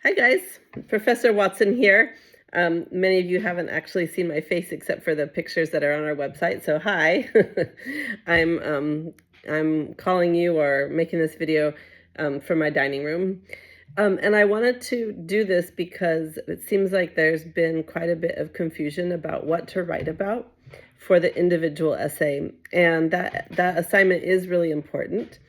Hi guys, Professor Watson here. Many of you haven't actually seen my face except for the pictures that are on our website. So hi, I'm calling you or making this video from my dining room. And I wanted to do this because it seems like there's been quite a bit of confusion about what to write about for the individual essay. And that assignment is really important.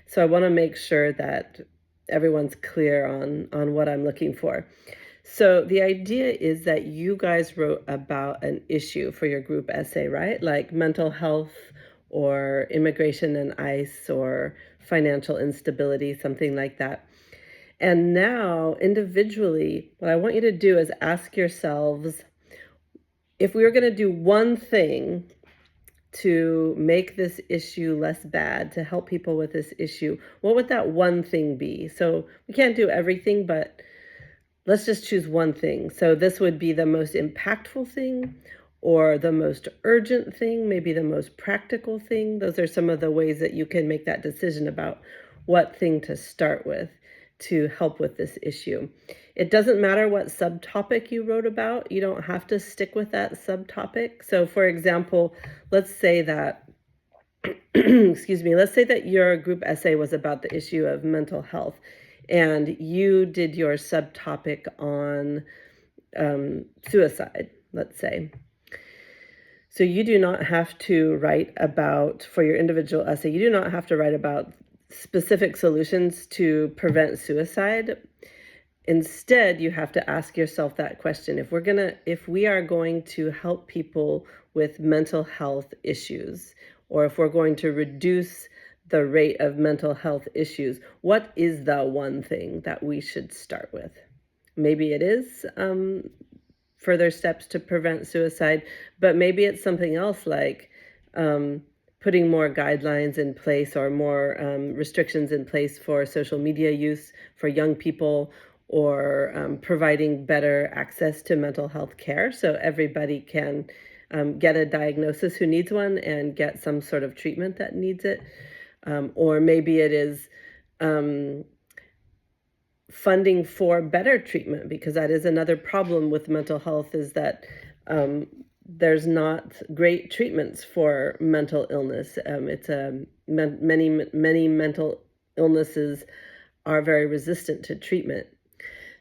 So I want to make sure that everyone's clear on what I'm looking for. So the idea is that you guys wrote about an issue for your group essay, right? Like mental health or immigration and ICE or financial instability, something like that. And now, individually, what I want you to do is ask yourselves, if we were going to do one thing to make this issue less bad, to help people with this issue, what would that one thing be? So we can't do everything, but let's just choose one thing. So this would be the most impactful thing or the most urgent thing, maybe the most practical thing. Those are some of the ways that you can make that decision about what thing to start with to help with this issue. It doesn't matter what subtopic you wrote about. You don't have to stick with that subtopic. So for example, let's say that excuse me, let's say that your group essay was about the issue of mental health and you did your subtopic on suicide, let's say. So you do not have to write about, for your individual essay, you do not have to write about specific solutions to prevent suicide. Instead, you have to ask yourself that question. If we are going to help people with mental health issues, or if we're going to reduce the rate of mental health issues, what is the one thing that we should start with? Maybe it is further steps to prevent suicide, but maybe it's something else like putting more guidelines in place or more restrictions in place for social media use for young people, or providing better access to mental health care so everybody can get a diagnosis who needs one and get some sort of treatment that needs it. Or maybe it is funding for better treatment, because that is another problem with mental health, is that there's not great treatments for mental illness. Many mental illnesses are very resistant to treatment.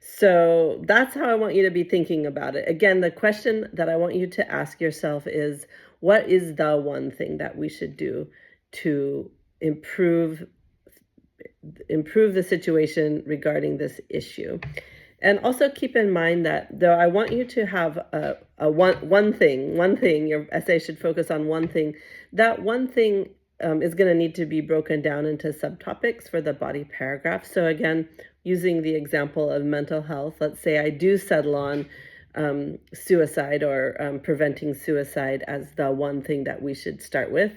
So that's how I want you to be thinking about it. Again, the question that I want you to ask yourself is, what is the one thing that we should do to improve the situation regarding this issue? And also keep in mind that, though I want you to have one thing, your essay should focus on one thing, that one thing is going to need to be broken down into subtopics for the body paragraph. So again, using the example of mental health, let's say I do settle on suicide or preventing suicide as the one thing that we should start with.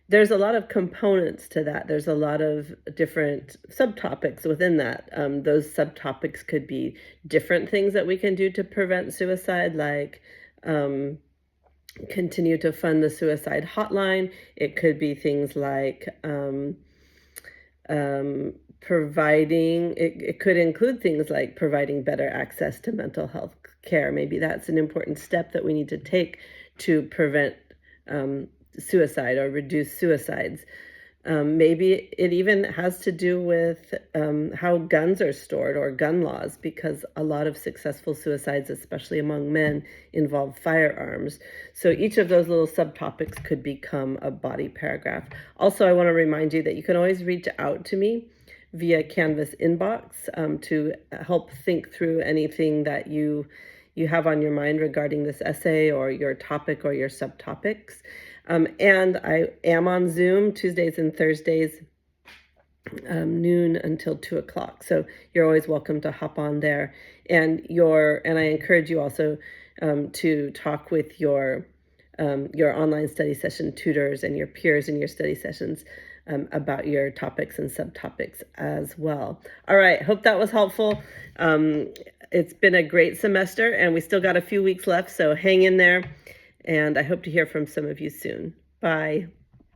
There's a lot of components to that. There's a lot of different subtopics within that. Those subtopics could be different things that we can do to prevent suicide, like continue to fund the suicide hotline. It could be things like providing, it could include things like providing better access to mental health care. Maybe that's an important step that we need to take to prevent suicide or reduce suicides. Maybe it even has to do with how guns are stored or gun laws, because a lot of successful suicides, especially among men, involve firearms. So each of those little subtopics could become a body paragraph. Also, I want to remind you that you can always reach out to me via Canvas inbox to help think through anything that you have on your mind regarding this essay or your topic or your subtopics. And I am on Zoom Tuesdays and Thursdays, noon until 2 o'clock. So you're always welcome to hop on there. And I encourage you also to talk with your online study session tutors and your peers in your study sessions about your topics and subtopics as well. All right, hope that was helpful. It's been a great semester and we still got a few weeks left, so hang in there. And I hope to hear from some of you soon. Bye.